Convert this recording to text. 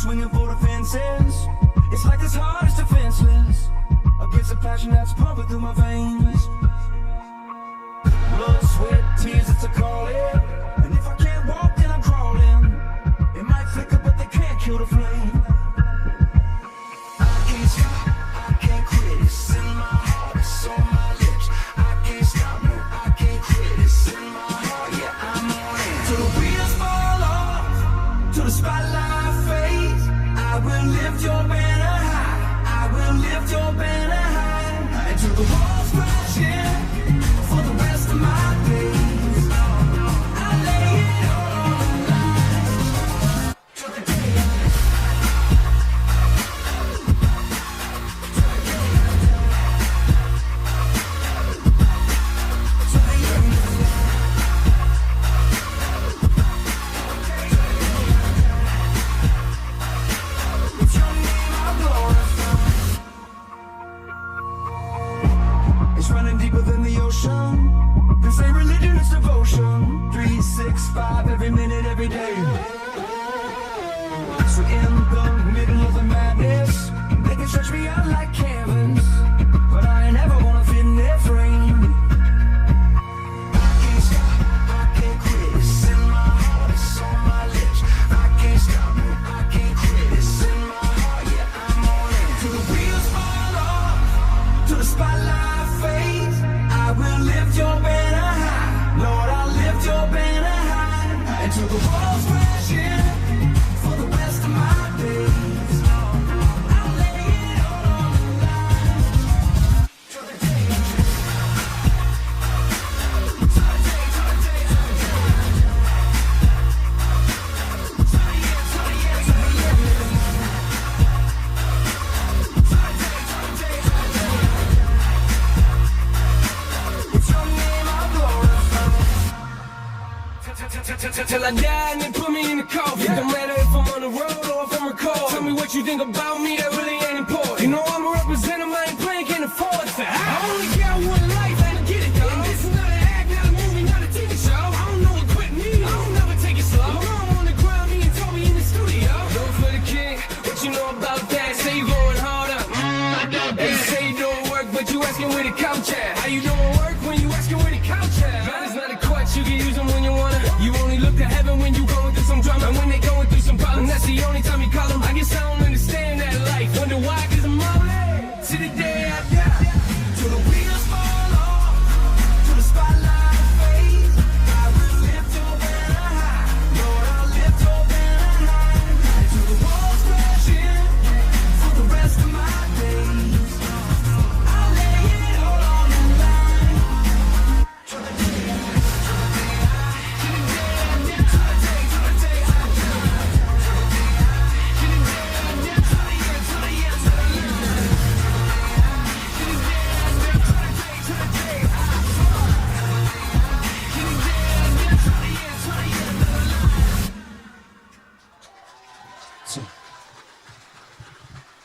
swinging for the fences. It's like this heart is defenseless against the passion that's pumping through my veins. Blood, sweat, tears, it's a calling. And if I can't walk, then I'm crawling. It might flicker, but they can't kill the flame. I can't stop, I can't quit. It's in my heart, it's on my lips. I can't stop, no, I can't quit. It's in my heart, yeah, I'm on it. Till the wheels fall off, till the spotlight fades, I will lift your banner high. I will lift your banner high. Until the walls crash in for the rest of my days. I lay it all on the line. Till the day I with your name I glorify. It's running deeper than the ocean. This ain't religion, it's devotion. 3, 6, 5, every minute, every day. So in the middle of the madness, they can stretch me out like canvas, but I ain't ever gonna fit in their frame. I can't stop, I can't quit. It's in my heart, it's on my lips. I can't stop, no, I can't quit. It's in my heart, yeah, I'm on it. Till the wheels fall off, till the spotlight fades, I will lift your banner high. Lord, I'll lift your banner high. Until the walls crash in for the rest of my days. I'll lay it all on the line. Till the day I with your name I glorify. Till I die and they put me in the coffin. Don't matter if I'm on the road or if I'm recording. Tell me what you think about me, that really ain't important. You know I'm a representative, I ain't playing, can't afford that. I only